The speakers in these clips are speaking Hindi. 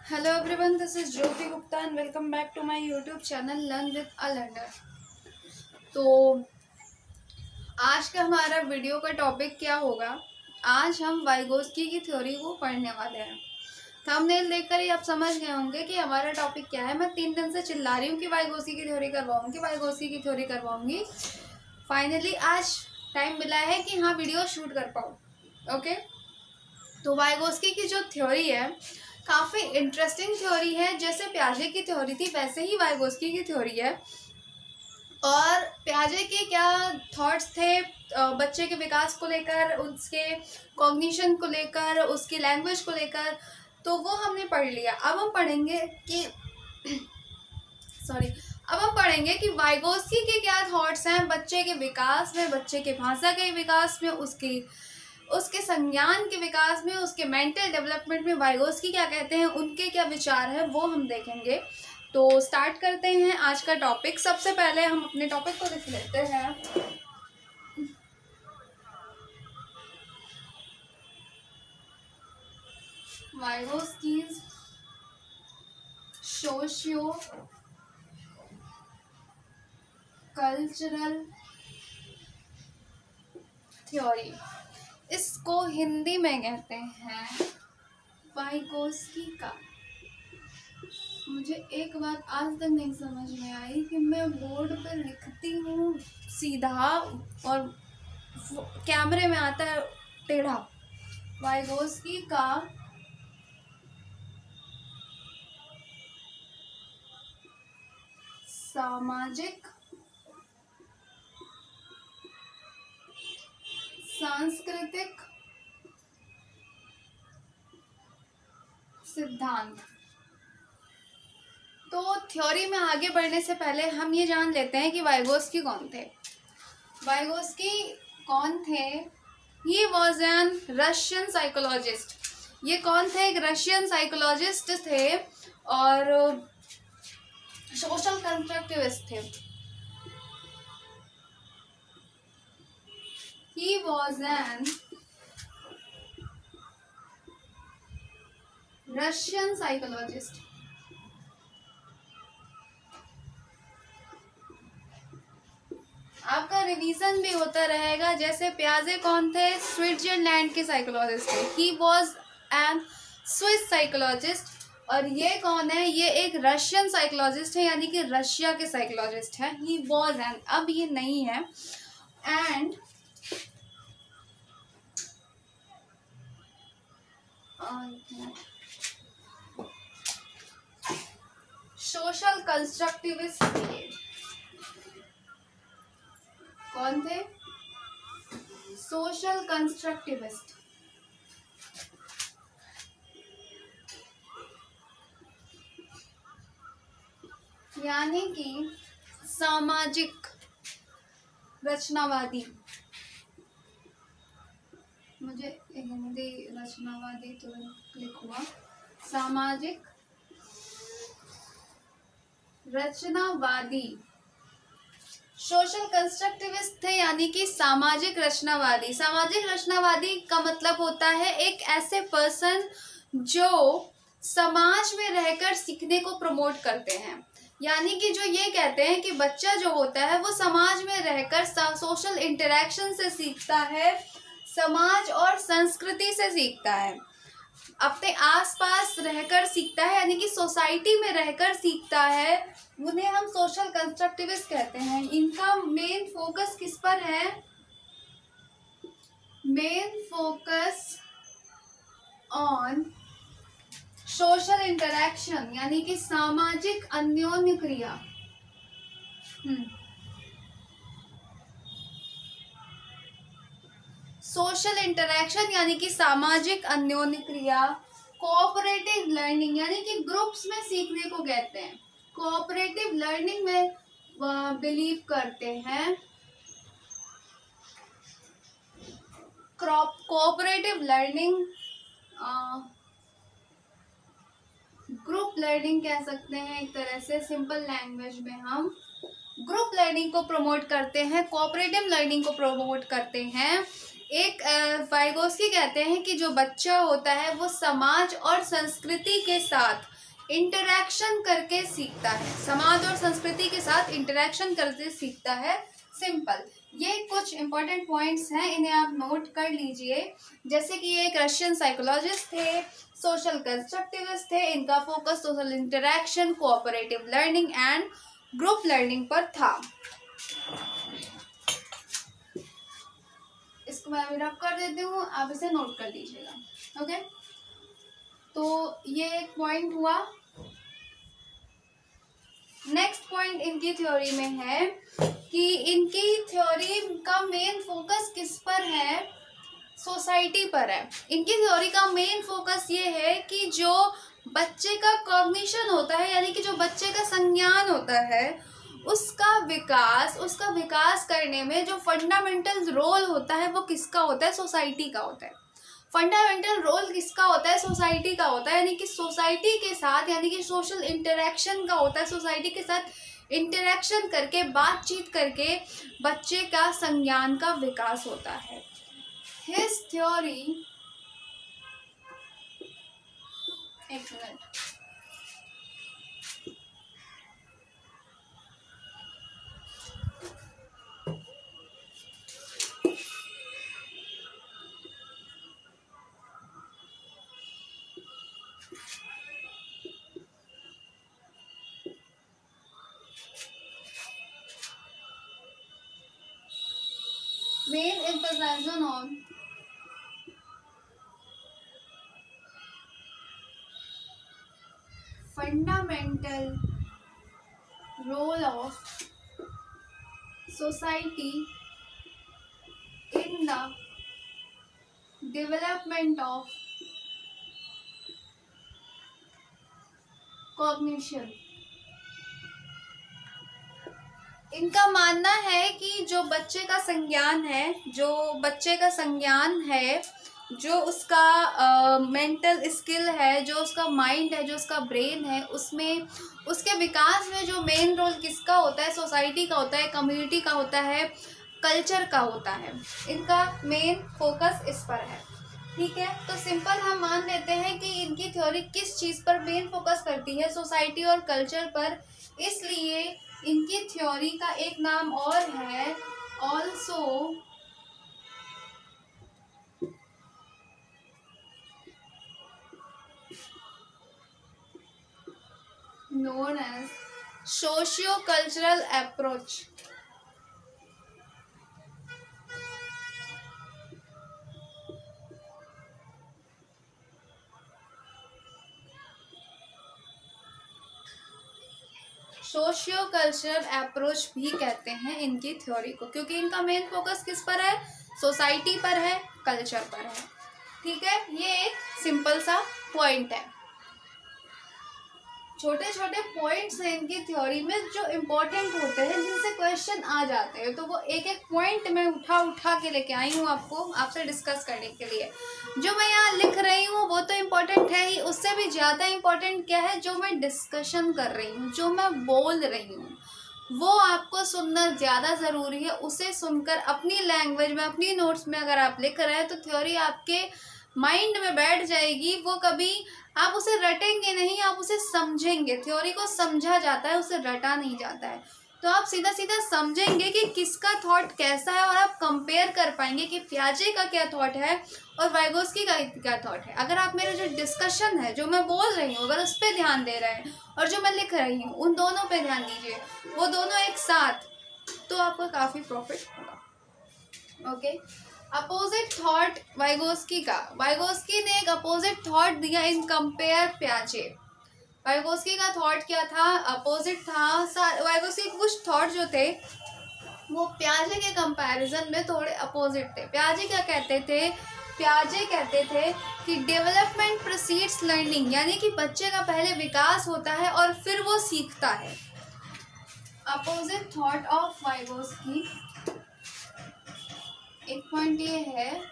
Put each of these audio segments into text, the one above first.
Hello everyone, this is Jyoti Gupta and welcome back to my YouTube channel learn with a learner. तो आज का हमारा वीडियो का टॉपिक क्या होगा? आज हम वाइगोस्की की थ्योरी को पढ़ने वाले हैं। थंबनेल देखकर ही आप समझ गए होंगे कि हमारा टॉपिक क्या है। मैं 3 दिन से चिल्ला रही हूँ कि वाइगोस्की की थ्योरी करवाऊंगी, वाइगोस्की की थ्योरी करवाऊंगी। फाइनली आज टाइम मिला है कि हाँ वीडियो शूट कर पाऊँ। ओके, तो वाइगोस्की की जो थ्योरी है काफ़ी इंटरेस्टिंग थ्योरी है। जैसे प्याजे की थ्योरी थी वैसे ही वाइगोस्की की थ्योरी है। और प्याजे के क्या थॉट्स थे बच्चे के विकास को लेकर, उसके कॉग्निशन को लेकर, उसकी लैंग्वेज को लेकर, तो वो हमने पढ़ लिया। अब हम पढ़ेंगे कि अब हम पढ़ेंगे कि वाइगोस्की के क्या थॉट्स हैं बच्चे के विकास में, बच्चे के भाषा के विकास में, उसके संज्ञान के विकास में, उसके मेंटल डेवलपमेंट में वाइगोस्की क्या कहते हैं, उनके क्या विचार है, वो हम देखेंगे। तो स्टार्ट करते हैं आज का टॉपिक। सबसे पहले हम अपने टॉपिक को लिख लेते हैं। वाइगोस्कीज सोशियो कल्चरल थ्योरी, इसको हिंदी में कहते हैं वाइगोस्की का। मुझे एक बात आज तक नहीं समझ में आई कि मैं बोर्ड पर लिखती हूँ सीधा और कैमरे में आता है टेढ़ा। वाइगोस्की का सामाजिक सांस्कृतिक सिद्धांत। तो थ्योरी में आगे बढ़ने से पहले हम ये जान लेते हैं कि वाइगोस्की कौन थे। वाइगोस्की कौन थे? He was an Russian psychologist. ये कौन थे? एक रशियन साइकोलॉजिस्ट थे और सोशल कंस्ट्रक्टिविस्ट थे। He was an Russian psychologist. आपका रिवीजन भी होता रहेगा। जैसे प्याजे कौन थे? स्विट्जरलैंड के साइकोलॉजिस्ट थे। He was an Swiss psychologist. और ये कौन है? ये एक रशियन साइकोलॉजिस्ट है, यानी कि रशिया के साइकोलॉजिस्ट है। ही वॉज एन, अब ये नहीं है। एंड सोशल कंस्ट्रक्टिविस्ट थे। कौन थे? Social constructivist. यानी कि सामाजिक रचनावादी। मुझे हिंदी रचनावादी तो लिखूंगा, सामाजिक रचनावादी। सोशल कंस्ट्रक्टिविस्ट थे यानी कि सामाजिक रचनावादी। सामाजिक रचनावादी का मतलब होता है एक ऐसे पर्सन जो समाज में रहकर सीखने को प्रमोट करते हैं। यानी कि जो ये कहते हैं कि बच्चा जो होता है वो समाज में रहकर सोशल इंटरेक्शन से सीखता है, समाज और संस्कृति से सीखता है, अपने आसपास रहकर सीखता है, यानी कि सोसाइटी में रहकर सीखता है। उन्हें हम सोशल कंस्ट्रक्टिविस्ट कहते हैं। इनका मेन फोकस किस पर है? Main focus on social interaction, यानी कि सामाजिक अन्योन्य क्रिया। सोशल इंटरेक्शन यानी कि सामाजिक अन्योन्य क्रिया। कोऑपरेटिव लर्निंग यानी कि ग्रुप्स में सीखने को कहते हैं। कोऑपरेटिव लर्निंग में बिलीव करते हैं। कोऑपरेटिव लर्निंग, ग्रुप लर्निंग कह सकते हैं एक तरह से। सिंपल लैंग्वेज में हम ग्रुप लर्निंग को प्रमोट करते हैं, कोऑपरेटिव लर्निंग को प्रमोट करते हैं। एक वाइगोस्की कहते हैं कि जो बच्चा होता है वो समाज और संस्कृति के साथ इंटरैक्शन करके सीखता है, समाज और संस्कृति के साथ इंटरैक्शन करके सीखता है। सिंपल। ये कुछ इंपॉर्टेंट पॉइंट्स हैं, इन्हें आप नोट कर लीजिए। जैसे कि ये एक रशियन साइकोलॉजिस्ट थे, सोशल कंस्ट्रक्टिविस्ट थे। इनका focus social interaction, cooperative learning and group learning पर था। इसको मैं अभी रब कर देती हूँ, आप इसे नोट कर लीजिएगा। ओके, तो ये एक पॉइंट हुआ। नेक्स्ट पॉइंट इनकी थ्योरी में है कि इनकी थ्योरी का मेन फोकस किस पर है? सोसाइटी पर है। इनकी थ्योरी का मेन फोकस ये है कि जो बच्चे का कॉग्निशन होता है, यानी कि जो बच्चे का संज्ञान होता है, उसका विकास करने में जो फंडामेंटल रोल होता है वो किसका होता है? सोसाइटी का होता है। फंडामेंटल रोल किसका होता है? सोसाइटी का होता है, यानी कि सोसाइटी के साथ, यानी कि सोशल इंटरेक्शन का होता है। सोसाइटी के साथ इंटरेक्शन करके, बातचीत करके बच्चे का संज्ञान का विकास होता है। हिज थ्योरी, एक minute, main emphasis on fundamental role of society in the development of cognition। इनका मानना है कि जो बच्चे का संज्ञान है, जो उसका मेंटल स्किल है, जो उसका माइंड है, जो उसका ब्रेन है, उसमें उसके विकास में जो मेन रोल किसका होता है? सोसाइटी का होता है, कम्युनिटी का होता है, कल्चर का होता है। इनका मेन फोकस इस पर है। ठीक है, तो सिंपल हम मान लेते हैं कि इनकी थ्योरी किस चीज़ पर मेन फोकस करती है? सोसाइटी और कल्चर पर। इसलिए इनकी थ्योरी का एक नाम और है, also known as socio-cultural approach। Socio cultural approach भी कहते हैं इनकी थ्योरी को, क्योंकि इनका मेन फोकस किस पर है? सोसाइटी पर है, कल्चर पर है। ठीक है, ये एक सिंपल सा पॉइंट है। छोटे छोटे पॉइंट्स हैं इनकी थ्योरी में जो इम्पोर्टेंट होते हैं, जिनसे क्वेश्चन आ जाते हैं। तो वो एक एक पॉइंट मैं उठा के लेके आई हूँ आपसे डिस्कस करने के लिए। जो मैं यहाँ लिख रही हूँ वो तो इम्पोर्टेंट है ही, उससे भी ज़्यादा इम्पोर्टेंट क्या है? जो मैं डिस्कशन कर रही हूँ, जो मैं बोल रही हूँ, वो आपको सुनना ज़्यादा ज़रूरी है। उसे सुनकर अपनी लैंग्वेज में, अपनी नोट्स में अगर आप लिख रहे हैं तो थ्योरी आपके माइंड में बैठ जाएगी। वो कभी आप उसे रटेंगे नहीं, आप उसे समझेंगे। थ्योरी को समझा जाता है, उसे रटा नहीं जाता है। तो आप सीधा सीधा समझेंगे कि किसका थॉट कैसा है, और आप कंपेयर कर पाएंगे कि पियाजे का क्या थॉट है और वाइगोस्की का क्या थॉट है। अगर आप मेरे जो डिस्कशन है, जो मैं बोल रही हूँ, अगर उस पर ध्यान दे रहे हैं और जो मैं लिख रही हूँ, उन दोनों पे ध्यान दीजिए, वो दोनों एक साथ, तो आपको काफ़ी प्रॉफिट होगा। ओके, अपोजिट थॉट वाइगोस्की ने एक अपोजिट थॉट दिया इन कंपेयर पियाजे। वाइगोस्की का थॉट क्या था? अपोजिट था। वाइगोस्की के कुछ थॉट जो थे वो पियाजे के कंपैरिजन में थोड़े अपोजिट थे। पियाजे क्या कहते थे? पियाजे कहते थे कि डेवलपमेंट प्रोसीड्स लर्निंग, यानी कि बच्चे का पहले विकास होता है और फिर वो सीखता है। अपोजिट थॉट ऑफ वाइगोस्की एक पॉइंट ये है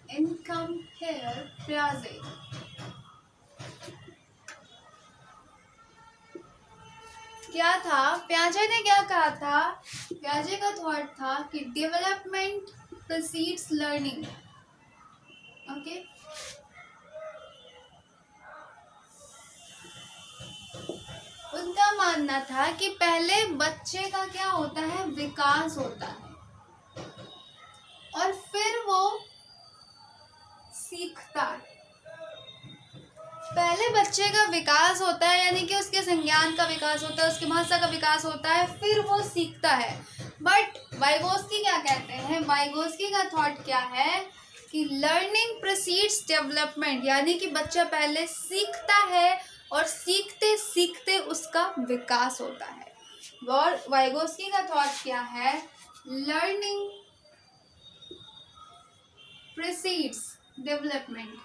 in compare Piaget। क्या था, पियाजे ने क्या कहा था, पियाजे का थॉट था कि डेवलपमेंट प्रीसीड्स लर्निंग। ओके, उनका मानना था कि पहले बच्चे का क्या होता है, विकास होता है और फिर वो सीखता है। पहले बच्चे का विकास होता है, यानी कि उसके संज्ञान का विकास होता है, उसकी भाषा का विकास होता है, फिर वो सीखता है। बट वाइगोस्की क्या कहते हैं, वाइगोस्की का थॉट क्या है कि लर्निंग प्रीसीड्स डेवलपमेंट, यानी कि बच्चा पहले सीखता है और सीखते सीखते उसका विकास होता है। और वाइगोस्की का थॉट क्या है, लर्निंग प्रीसीड्स डेवलपमेंट।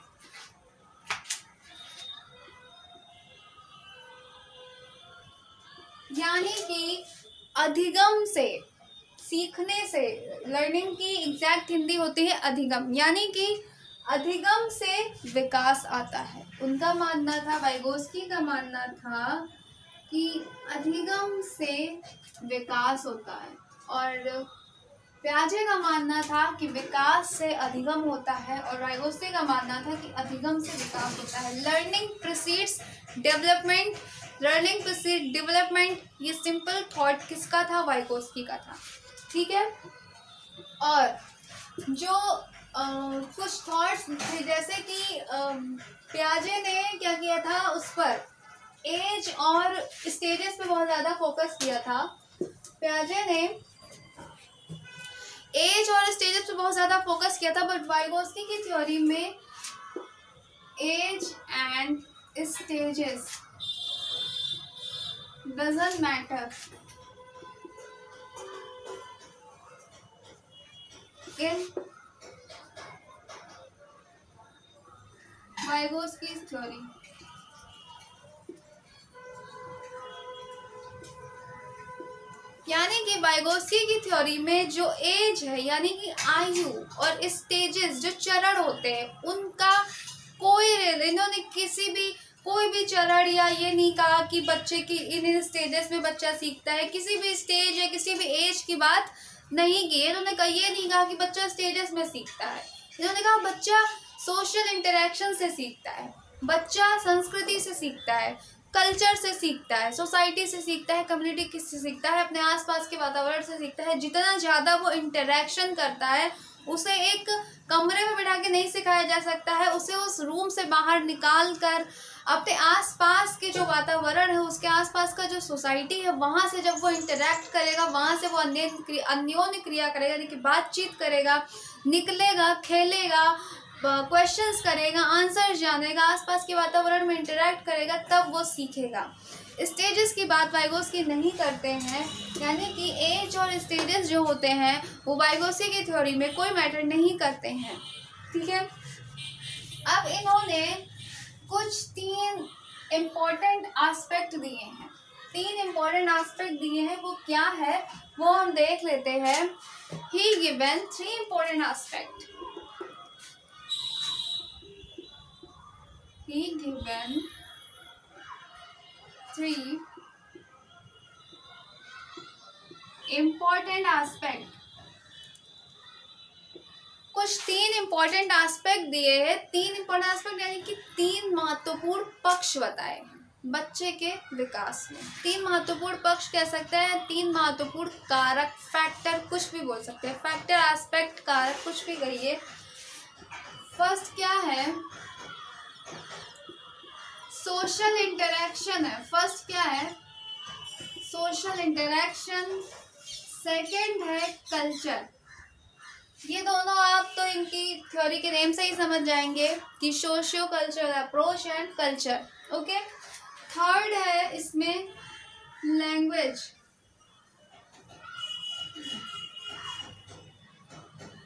यानी कि अधिगम से, सीखने से, लर्निंग की एग्जैक्ट हिंदी होती है अधिगम, यानी कि अधिगम से विकास आता है। उनका मानना था, वाइगोस्की का मानना था कि अधिगम से विकास होता है और पियाजे का मानना था कि विकास से अधिगम होता है और वाइगोस्की का मानना था कि अधिगम से विकास होता है। Learning precedes development, learning preceded development, ये सिंपल थॉट किसका था, वाइगोस्की का था। ठीक है, और जो कुछ थॉट्स थे, जैसे कि पियाजे ने क्या किया था, उस पर एज और स्टेजेस पे बहुत ज़्यादा फोकस किया था। पियाजे ने एज और स्टेजेस पे बहुत ज़्यादा फोकस किया था, बट वाइगोस्की की थ्योरी में age and stages doesn't matter in Vygotsky theory. यानी कि वाइगोस्की की थ्योरी में जो एज है, यानी कि आयु, और स्टेजेस जो चरण होते हैं, उनका इन्होंने कोई भी चरण या ये नहीं कहा कि बच्चे की इन स्टेजेस में बच्चा सीखता है, किसी भी स्टेज या किसी भी एज की बात नहीं की। इन्होंने ये नहीं कहा कि बच्चा स्टेजेस में सीखता है, इन्होंने कहा बच्चा सोशल इंटरेक्शन से सीखता है, बच्चा संस्कृति से सीखता है, कल्चर से सीखता है, सोसाइटी से सीखता है, कम्युनिटी से सीखता है, अपने आसपास के वातावरण से सीखता है। जितना ज़्यादा वो इंटरेक्शन करता है, उसे एक कमरे में बिठा के नहीं सिखाया जा सकता है, उसे उस रूम से बाहर निकाल कर अपने आसपास के जो वातावरण है, उसके आसपास का जो सोसाइटी है, वहाँ से जब वो इंटरेक्ट करेगा, वहाँ से वो अन्योन्य क्रिया करेगा, यानी कि बातचीत करेगा, निकलेगा, खेलेगा, क्वेश्चंस करेगा, आंसर जानेगा, आसपास के वातावरण में इंटरेक्ट करेगा, तब वो सीखेगा। स्टेजेस की बात वाइगोस्की नहीं करते हैं, यानी कि एज और स्टेजेस जो होते हैं वो वाइगोस्की की थ्योरी में कोई मैटर नहीं करते हैं। ठीक है, अब इन्होंने कुछ 3 इम्पोर्टेंट एस्पेक्ट दिए हैं, 3 इम्पोर्टेंट एस्पेक्ट दिए हैं। वो क्या है वो हम देख लेते हैं। He given 3 important aspect. He given 3 important aspect। कुछ 3 important aspect दिए हैं, 3 important aspect यानी कि 3 महत्वपूर्ण पक्ष बताए हैं बच्चे के विकास में। 3 महत्वपूर्ण पक्ष कह सकते हैं, 3 महत्वपूर्ण कारक, फैक्टर, कुछ भी बोल सकते हैं, फैक्टर, एस्पेक्ट, कारक, कुछ भी कहिए। फर्स्ट क्या है, सोशल इंटरेक्शन है। फर्स्ट क्या है, सोशल इंटरेक्शन। सेकंड है कल्चर। ये दोनों आप तो इनकी थ्योरी के नेम से ही समझ जाएंगे कि socio cultural approach and culture. Okay, third है इसमें लैंग्वेज।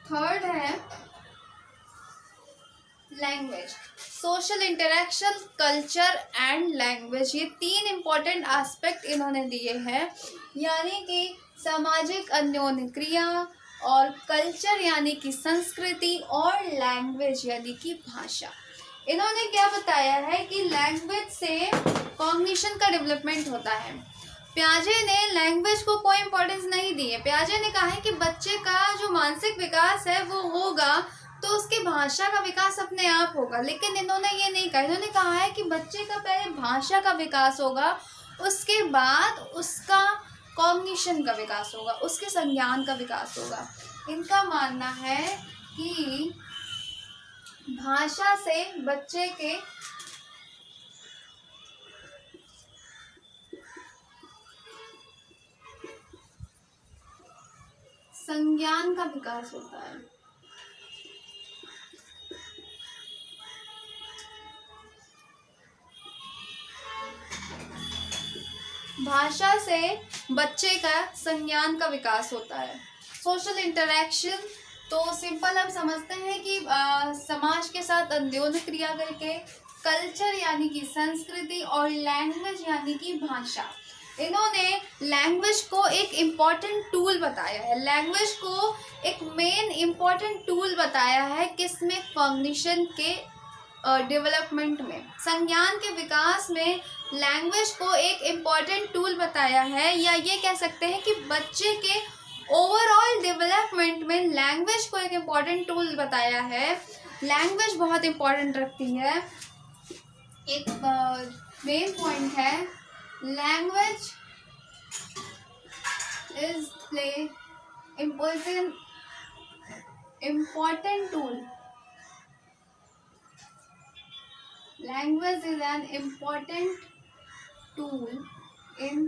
थर्ड है language, social interaction, culture and language. ये 3 इम्पोर्टेंट एस्पेक्ट इन्होंने दिए हैं, यानी कि सामाजिक अन्योन्य क्रिया, और कल्चर यानी कि संस्कृति, और लैंग्वेज यानी कि भाषा। इन्होंने क्या बताया है कि लैंग्वेज से कॉग्निशन का डेवलपमेंट होता है। पियाजे ने लैंग्वेज को कोई इंपॉर्टेंस नहीं दी है। पियाजे ने कहा है कि बच्चे का जो मानसिक विकास है वो होगा तो उसकी भाषा का विकास अपने आप होगा, लेकिन इन्होंने ये नहीं कहा। इन्होंने कहा है कि बच्चे का पहले भाषा का विकास होगा, उसके बाद उसका कॉग्निशन का विकास होगा, उसके संज्ञान का विकास होगा। इनका मानना है कि भाषा से बच्चे के संज्ञान का विकास होता है। भाषा से बच्चे का संज्ञान का विकास होता है। सोशल इंटरेक्शन तो सिंपल हम समझते हैं कि समाज के साथ अन्योन्य क्रिया करके, कल्चर यानी कि संस्कृति, और लैंग्वेज यानी कि भाषा। इन्होंने लैंग्वेज को एक इम्पॉर्टेंट टूल बताया है। लैंग्वेज को एक मेन इम्पॉर्टेंट टूल बताया है किसमें? कॉग्निशन के डेवलपमेंट में, संज्ञान के विकास में लैंग्वेज को एक इम्पॉर्टेंट टूल बताया है, या ये कह सकते हैं कि बच्चे के ओवरऑल डेवलपमेंट में लैंग्वेज को एक इम्पॉर्टेंट टूल बताया है। लैंग्वेज बहुत इम्पॉर्टेंट रखती है। एक मेन पॉइंट है, language is play important tool. Language is an important tool in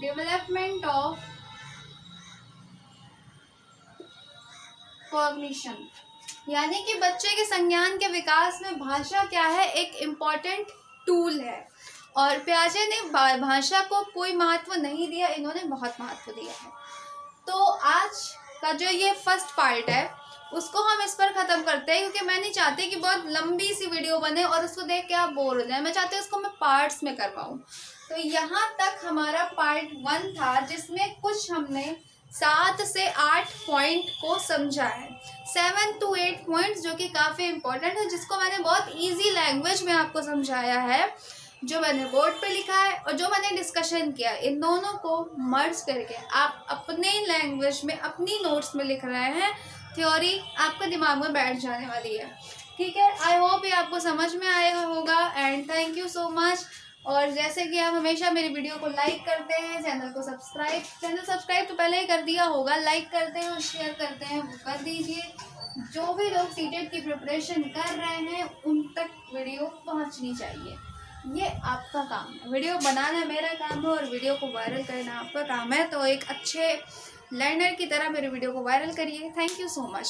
development of cognition। यानी कि बच्चे के संज्ञान के विकास में भाषा क्या है? एक इम्पॉर्टेंट टूल है। और पियाजे ने भाषा को कोई महत्व नहीं दिया, इन्होंने बहुत महत्व दिया है। तो आज का जो ये फर्स्ट पार्ट है उसको हम इस पर ख़त्म करते हैं, क्योंकि मैं नहीं चाहती कि बहुत लंबी सी वीडियो बने और उसको देख के आप बोर हो जाए। मैं चाहती हूँ उसको मैं पार्ट्स में करवाऊँ। तो यहाँ तक हमारा पार्ट 1 था, जिसमें कुछ हमने 7 से 8 पॉइंट को समझा है। 7 to 8 पॉइंट्स जो कि काफ़ी इम्पोर्टेंट है, जिसको मैंने बहुत ईजी लैंग्वेज में आपको समझाया है, जो मैंने बोर्ड पे लिखा है और जो मैंने डिस्कशन किया। इन दोनों को मर्ज करके आप अपने लैंग्वेज में अपनी नोट्स में लिख रहे हैं। थ्योरी आपके दिमाग में बैठ जाने वाली है। ठीक है, आई होप ये आपको समझ में आया होगा and thank you so much. और जैसे कि आप हमेशा मेरी वीडियो को लाइक करते हैं, चैनल सब्सक्राइब तो पहले ही कर दिया होगा, लाइक करते हैं और शेयर करते हैं वो कर दीजिए। जो भी लोग सीटेट की प्रिपरेशन कर रहे हैं उन तक वीडियो पहुंचनी चाहिए। ये आपका काम है, वीडियो बनाना मेरा काम है और वीडियो को वायरल करना आपका काम है। तो एक अच्छे लर्नर की तरह मेरे वीडियो को वायरल करिए। Thank you so much.